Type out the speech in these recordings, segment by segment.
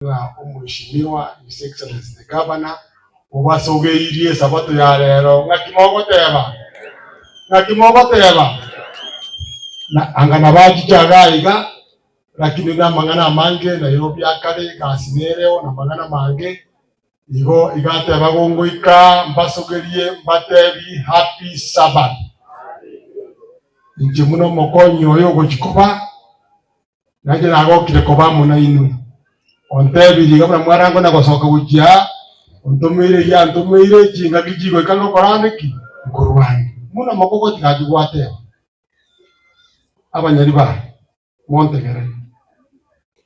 Mheshimiwa His Excellency the Governor ubasogeirie sabato ya rero ngakimogoteba na angana bajijaga lakini na mangana mange Nairobi akare gasinero na mangana mange igo igateba gongoika mbasogerie mbatebi happy Sabbath nje muno mokonyo yo gukikuba naje nagokire kuba muno inu ontebi ligabra mwarango na gosoka gujia ontomire kinga kijigo kalo koraniki kurwani muno makoko tikajigwate abanyari ba montegere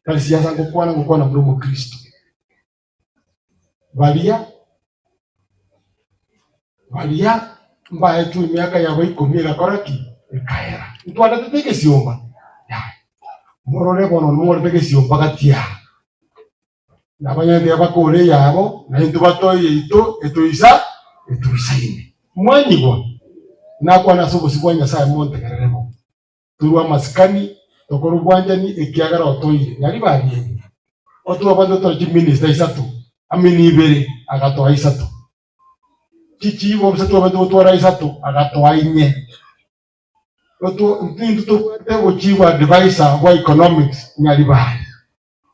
kali siasa ngukwana mdomo Kristo balia mbaye tu miaka yabo 10 gakoraki ikaera ntwanda teteke siomba morore bono moro teke siomba gatia nabanyende abakore yabo na into batoye ito ituisaine mwanyigwa nakwa nasobo sibwanya saa montegereremo turwa maskani tokoro bwanjani ekiagara otoire yari bagiye otuwa bando toji minister isatu amini ibere agatoa isatu chichi bo msatu bando otuwa isatu agatoa inye otu ntindu tebo chiwa advisor wa economics nyari bayi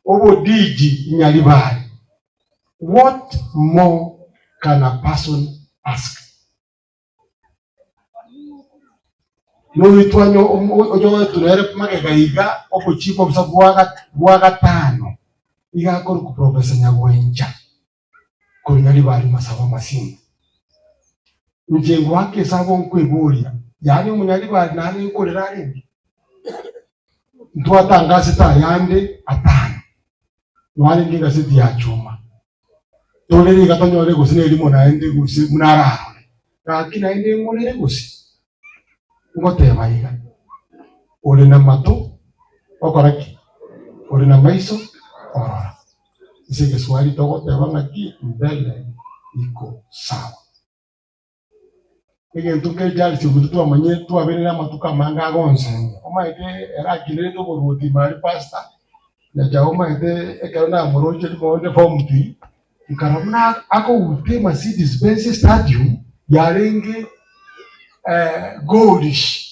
obo DG nyari bayi. What more can a person ask? No itwanyo ojo tunere magega iga okuchipo bwa gatano iga koro ku professor Nyagwenja kunyali bali masaba masimu njengo wake sabo nkweburia yani munyali bali nani nkorera ari ntwatangase ta yande atano wale nginga siti ya chuma tolere gatanyore gusine limo naende gusi munara kakina ende ngolere gusi ngote baiga ole na mato okoraki ole na maiso orora isige swali togote bangaki mbele iko sawa ege ntuke jali sibutu amanye tu abere na matuka manga gonse omaide era kinere to boruti mari pasta na jaoma ide ekana moroje limonde formuti nkaramuna ako ute Mercedes Benz stadium yarenge goldish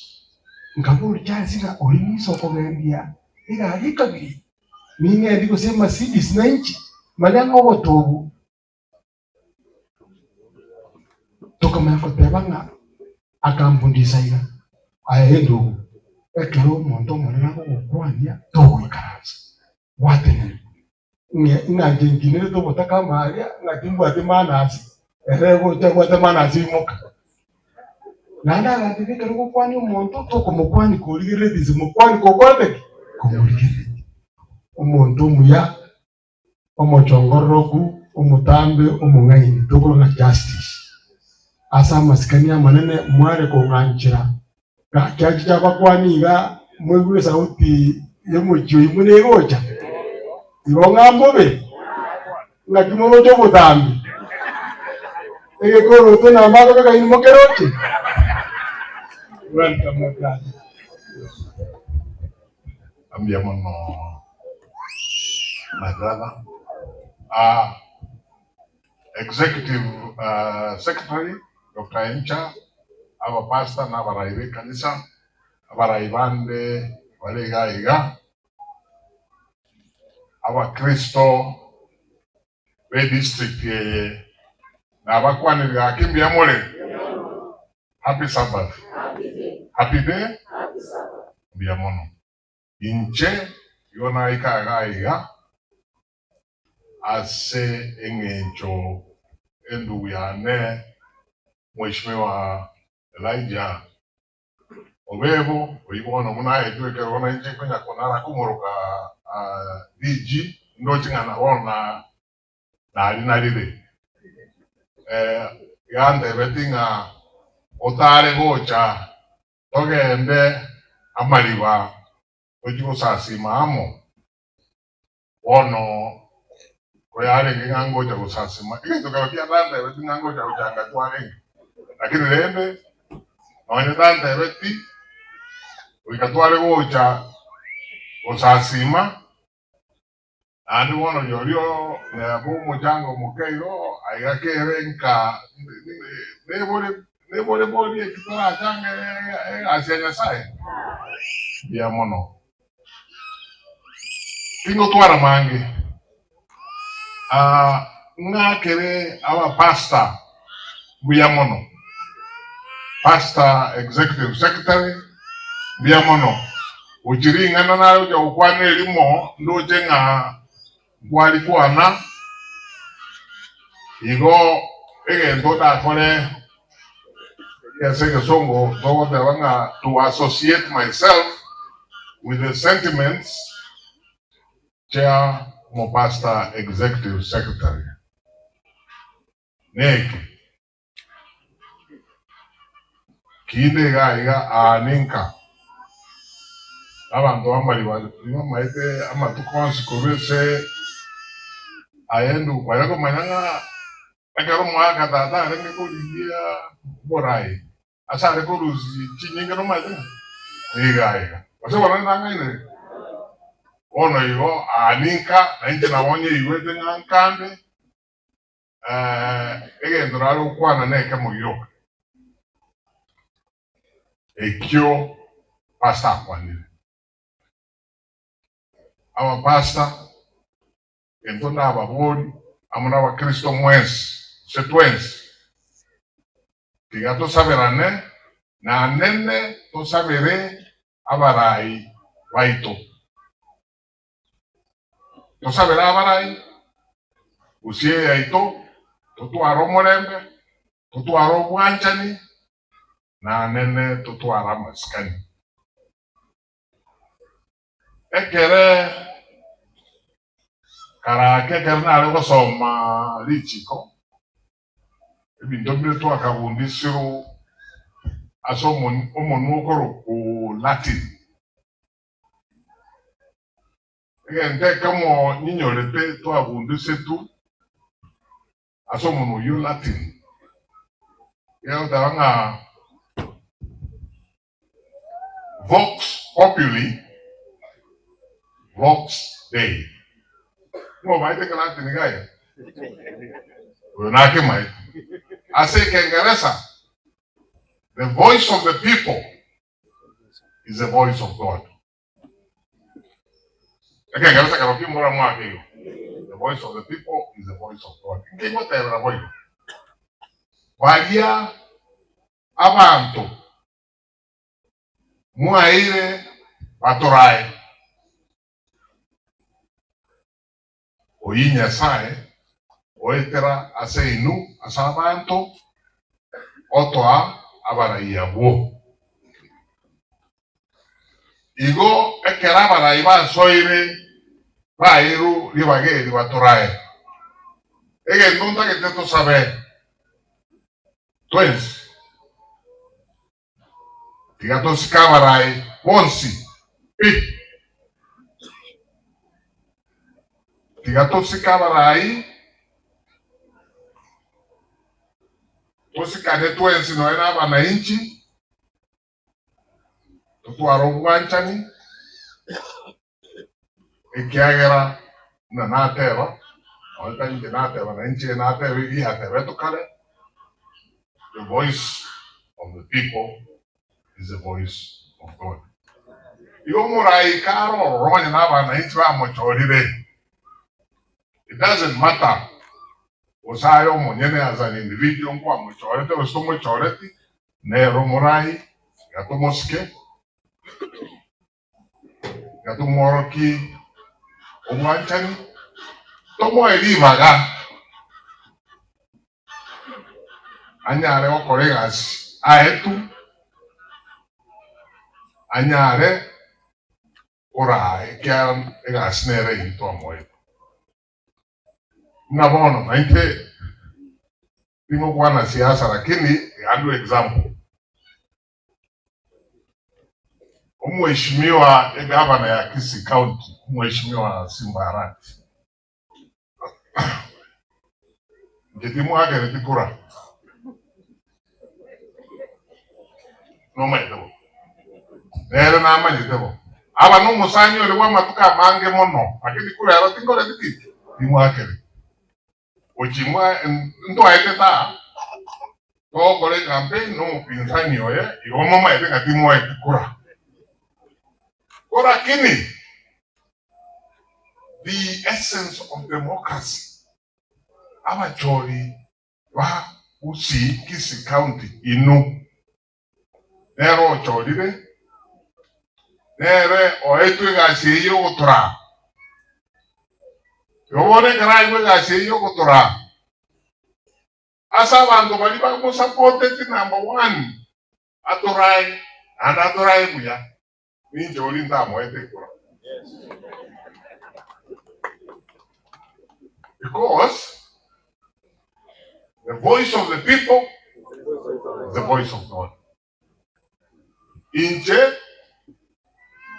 ngaburi cyazira olimiso kobembia ira ikabiri ninge ndiko se Mercedes nanchi malanga obotobu tokama ko tebanga akambundisa ira aendo ekero mondo monena ko kwanya to ikaranza watene ngaje ngine to botaka maria ngatimbwa temanasi erego temanasi moka nanda gatike kero kwani umuntu to kumukwani kurigire dizimukwani kokwande kumurigire umuntu muya omochongorogu umutambe umungaini tokona justice asa maskani amanene mware ko nganchira gachaji chabakwani ga mwegwe sauti yemucho imune gocha ngongambobe ngakimono to mutambi ege koro to na mago ka imo keroche. Welcome, my God. My brother, Executive Secretary Dr. Encha, our pastor na baraibe kanisa, baraibande walega iga, our Kristo we district ye na bakwani ga kimbia mole. Happy Sabbath. Happy day. Happy Sabbath. Biamono. Inche yona ika ase engencho endu yane Mheshimiwa Elijah Obebo oyibono muna edu ekero nje kwenya konara kumoroka DG ndochinga na wona na alinalile yande betinga otare gocha togende amaliwa ojigo sasima amo ono koyale ngango cha kusasima into kawakia danda beti ngango cha uchanga twale lakini lende naone danda beti ukatwale gocha kusasima andi wono yorio na bu mujango mukeyo ayakerenka ne bole boli ekitara change asenya sai bia mono tingo twara mangi nga kere our pastor bia mono pastor executive secretary bia mono ujiri ngana na uja ukwane limo ndoje nga wali kuana igo egento da kone yaseke songo to the wanga to associate myself with the sentiments chair mo pastor executive secretary nek kinde ga aninka abantu bamali bali maite amatukonsi kubese ayendu kwayako manyanga akaro mwaka tata renge kuligia borai asa reko ruzi chinyinga no maite iga wase wana nanga ono yo aninka na nje na wonye iwete ngankande ndoralo kwana neke muyo ekyo pasta kwanile our pastor entonda ababoni amuna wa Kristo mwensi setwensi tigato saberane na nene to sabere abarai waito to sabera abarai usie aito to aromorembe to aromwanchani na nene to aramaskani ekere karake karna algo soma lichiko ebindombe to akabundisiro asomon omonukoro ku Latin ende kamo ninyorete to abundisetu asomon yo Latin ya danga Vox Populi Vox Dei mo maite kala tinigaya unake mai ase kengeresa the voice of the people is the voice of God kengeresa karoki mora mwake the voice of the people is the voice of God kingo tebra boy valia abantu muaire batorai oinya sae oetera aseinu asabanto otoa abaraiyabo igo ekera baraiba soire bairu libageri batorae ege nunta que teto saber twins tigatos kabarai ponsi pi tigatos kabarai Osikane twensi no era bananchi tuaro wanchani ekiagera na nateva ahorita ni nateva bananchi nateva y ateva tokale the voice of the people is the voice of God yo morai karo ronya na bananchi ba mochorire it doesn't matter osayo monyene as an individual kwa mochorete osto mochorete nero morai gato moske gato moroki omwanchani tomo elivaga anyare o colegas aetu anyare ora ekian egasnere into amoe na bono naite nimo kwa na siasa lakini ando example mheshimiwa gavana ya Kisii County mheshimiwa Simbarati ngetimu ake nitikura no maito nere na amanyitebo aba no musanyo le wa matuka mange mono akini kula ro tingo le tiki imwakere ochimwa ndo aiteta to kole campaign no pinzani oye igomo ma ete ngati mwa kura kura kini the essence of democracy aba chori wa usi Kisi County inu nero chori de nere oetu gasi yo kutura yobone kara yo gasi yo kutura asa bantu bali ba mo supported number 1 aturai and aturai buya ni jori nda mo ete kura because the voice of the people is the voice of God.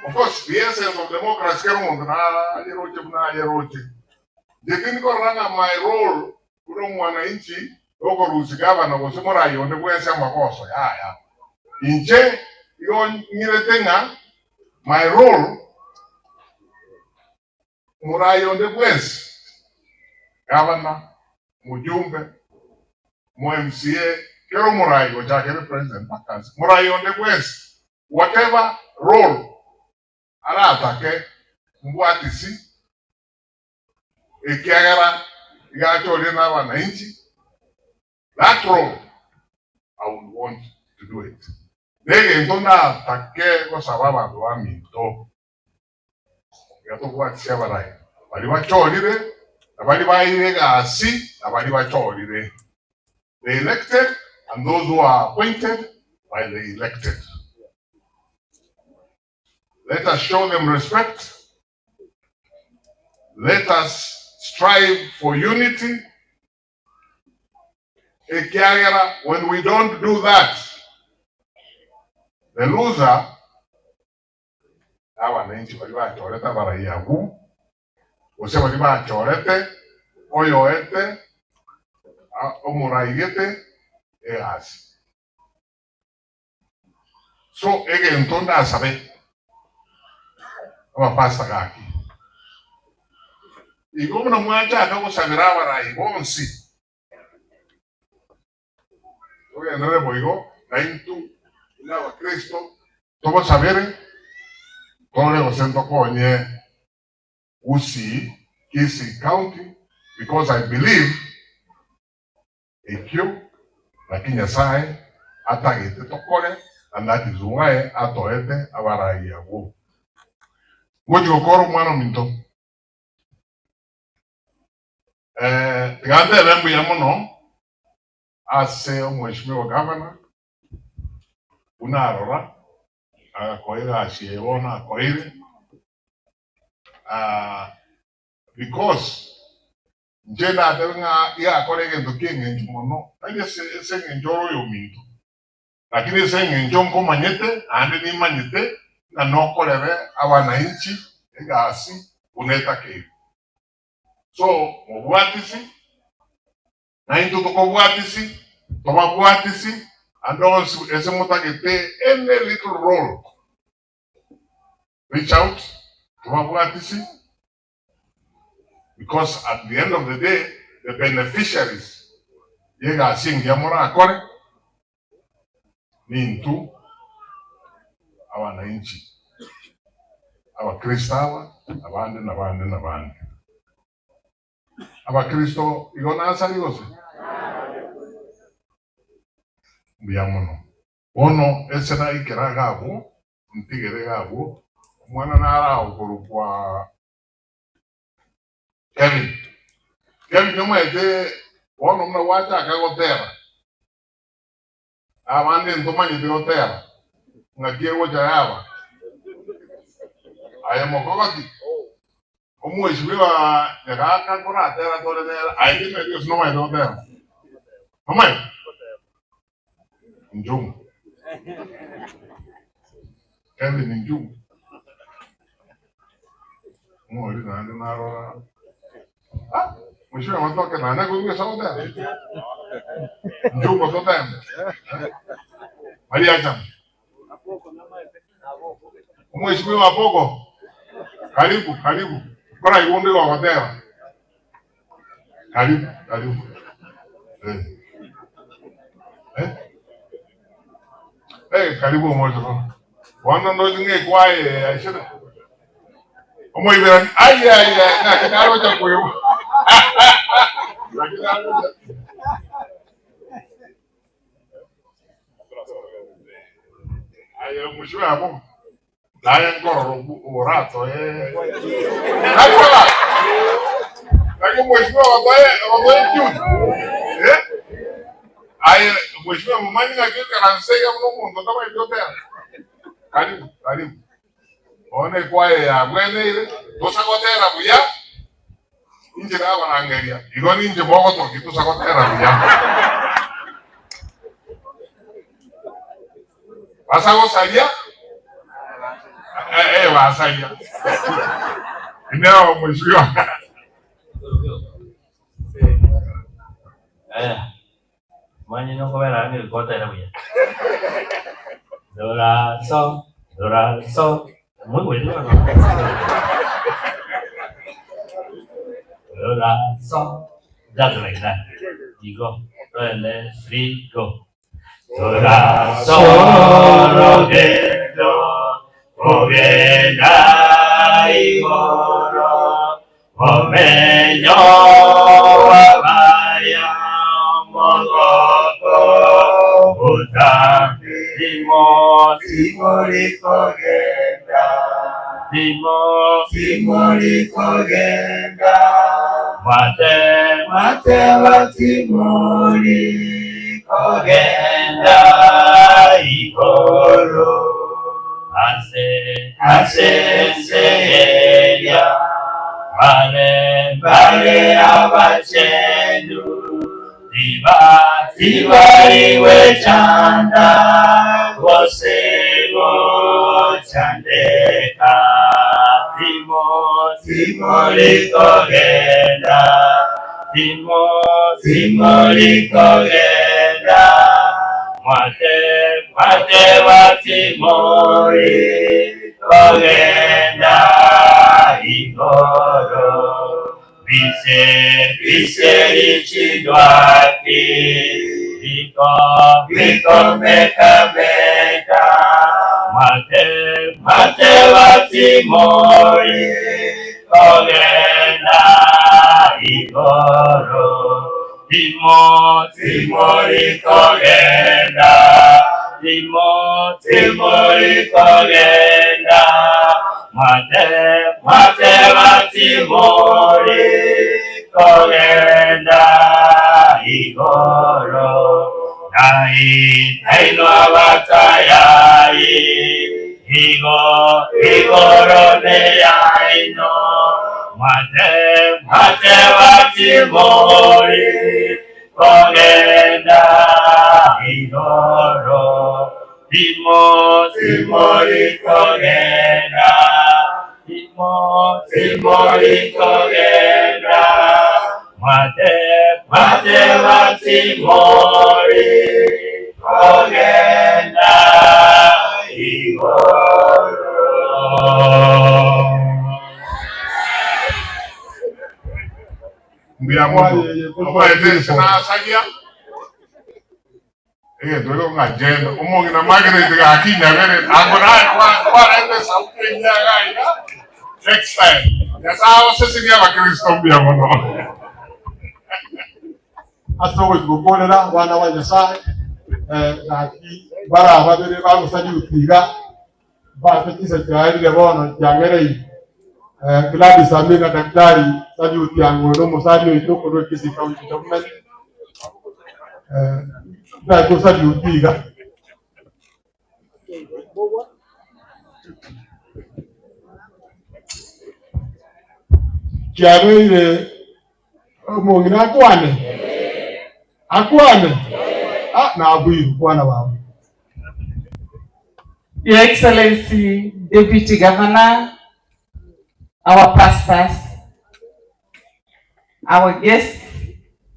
Of course, the essence of democracy my role mwananchi oko rusigava na kusimura yonde kwesa makoso ya inje yon niretenga my role murayonde kwesa gavana mujumbe mo MCA kero murayo chakere president vacancy murayonde kwesa whatever role ala atake mbwatisi ekiagara igachole na wananchi that role I would want to do it nege ndona atake kwa sababu ndo aminto yato kwatsia barai bali bacholire abali bairega asi abali bacholire the elected and those who are appointed by the elected. Let us show them respect. Let us strive for unity. When we don't do that, the loser, wananchi walibachoreta baraiagu, ose walibachorete, oyoete, omuraigete, easi. So, entonda asabe. Pasta kaki. Igo na mwacha akako sabira barai bonsi. Oye nare boigo na intu ila wa Kristo tobo sabere tole osento konye usi Kisi County because I believe ekyo lakini sai atagete tokole and that is why atoete abarai yago. Ngoja ukoro mwana minto. Tigande rembu ya mono ase mheshimiwa governor unarora akoira ashiona akoire because njena adenga ya akorege ndokinge njimono ande se njoro yo minto lakini se njongo manyete ande ni manyete na nokolere abananchi egasi uneta ke so mubwatisi na into tokobwatisi tobabwatisi and also ese mutagete any little role reach out tobabwatisi because at the end of the day the beneficiaries yegasi ngiamora akore ni into abananchi abakristo abandi n'abandi abakristo igona asali yose biamono ono esena ikera gabo ntigere gabo mwana nara okuru kwa Kevin kama ete ono mna wacha akagotera abandi ntomani digotera ngakie wocha yaba ayamokogoti omweshimiwa yakaka kora tera tore tera aidime Dios no mai dotera mamai njum Kevin njum mwori na naro mheshimiwa matoke na nago sauda njum kototembe Maria jam Mheshimiwa Pogo. Karibu. Kuna yundi wa Watera. Karibu. Karibu mmoja. Wana ndo zinge kwae aishida. Omo ibera na kinalo cha kuyo. Mwisho hapo. Daya ngoro urato Nakala. Lakini mheshimiwa wabaye juu. Mheshimiwa mumani ngakika kansega mno kama idiotera. Karibu. One kwae ya mwene ile tosakotera buya. Inje na wanangeria. Igoni nje boko toki tosakotera buya. Wasago salia? Wasalia. Ineo mheshimiwa. Manye no kobera ni kota era buya. Dora so. Muy bueno, ¿no? Dora so. That's like that. You go. 2, 3, go. Dora so rogendo. Ogenda igoro. Omeño abaya. Mogoko. Timori kogenda. Mateva Timori kogenda. Igoro. Asenseria. Vale abachendu. Tibari chanda. Gosego chandeka. Timori kogenda. Timori kogenda. Mateva Timori kogenda. Igoro. Vise richidwaki. Viko meka. Mateva Timori kogenda. Igoro. Timori kogenda. Timori kogenda. Mateva Timori kogenda. Igoro. Naino abatayai. Igoro ne aino. Mateva Timori kogenda. Igoro. Timori kogenda. Timori kogenda. Mateva Timori kogenda. Igoro. Duelo ngajendo umongi na Margaret gakinya bere agora kwa ende sauti nyaga next time ya sawa sisi ni abakristo mbia mono asogo gukorera bana ba Nyasaye naki bara babere bagusadi utiga batetisa cyari bono cyangerei Gladys Amina daktari sadi utiango no musadi itoko ro kisika uchitomene na kusadi utiga kiaroire mongina akwane na abuiru bwana wao. Your Excellency, Deputy Governor, our pastors, our guests,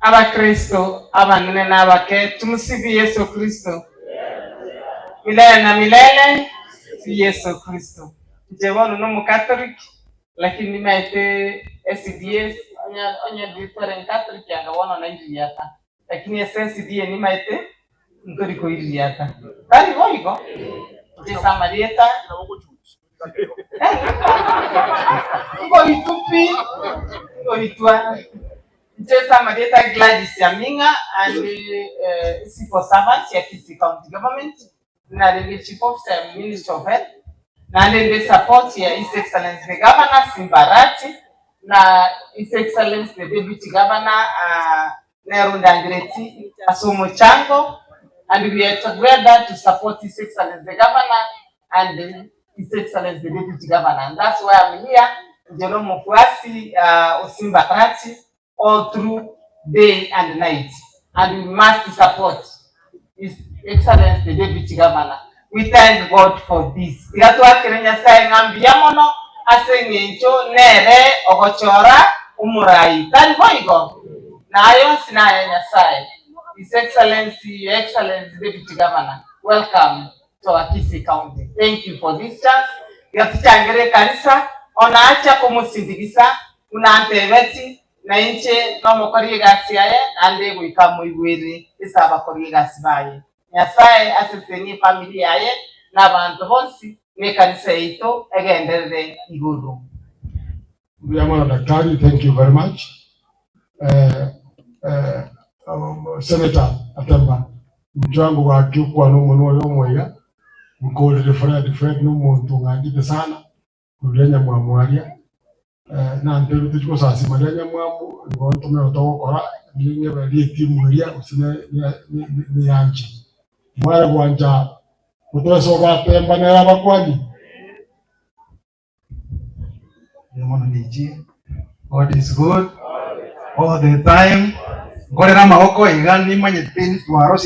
Abakristo, abanene na abake, tumsifu Yesu Kristo. Milele na milele, si Yesu Kristo. Jewonu no Catholic lakini nimaite SDA onye different Catholic yanga wono na injiliata lakini SDA nimaite ngori ko injiliata bali goigo je samarieta ngo itwa je samarieta Gladys Yaminga and civil servant ya Kisii County Government na the Chief Officer Ministry of Health na the support ya His Excellency the Governor Simbarati na His Excellency the Deputy Governor Nerunda Ndireti Asumo Chango, and we are together to support His Excellency the Governor and His Excellency the Deputy Governor, and that's why I'm here. Jerome Fuasi Osimbarati all through day and night, and we must support His Excellency the Deputy Governor. We thank God for this. Tigatwa Kenya sai ngambia mono asengencho nere ogochora umurai. Tani boigo. Na ayo sinaye nyasai. His Excellency, Deputy Governor. Welcome to our Kisii County. Thank you for this chance. Yatuchangere kanisa onaacha kumusindigisa unantebeti na inche nomokori gasiaye ande gwikamu igwiri isaba kori gasibaye. Nyasaye aseseni familia ye n'abantu bose n'ekanisa yito egenderere iguru. Mwana daktari, thank you very much. Senator Atemba mjango wa kiukwa n'umuntu oyo moya mkolere Fred n'umuntu ngandite sana kulenya mwamwalia na ntero tuchiko sasi malenya mwamu ngo tumero tokora ninge bali timu ya usine ni yanje mwara gwanja kutoso batemba na bakwani Yamona niji. God is good all the time. Ngorera mahoko igani manyetini twaro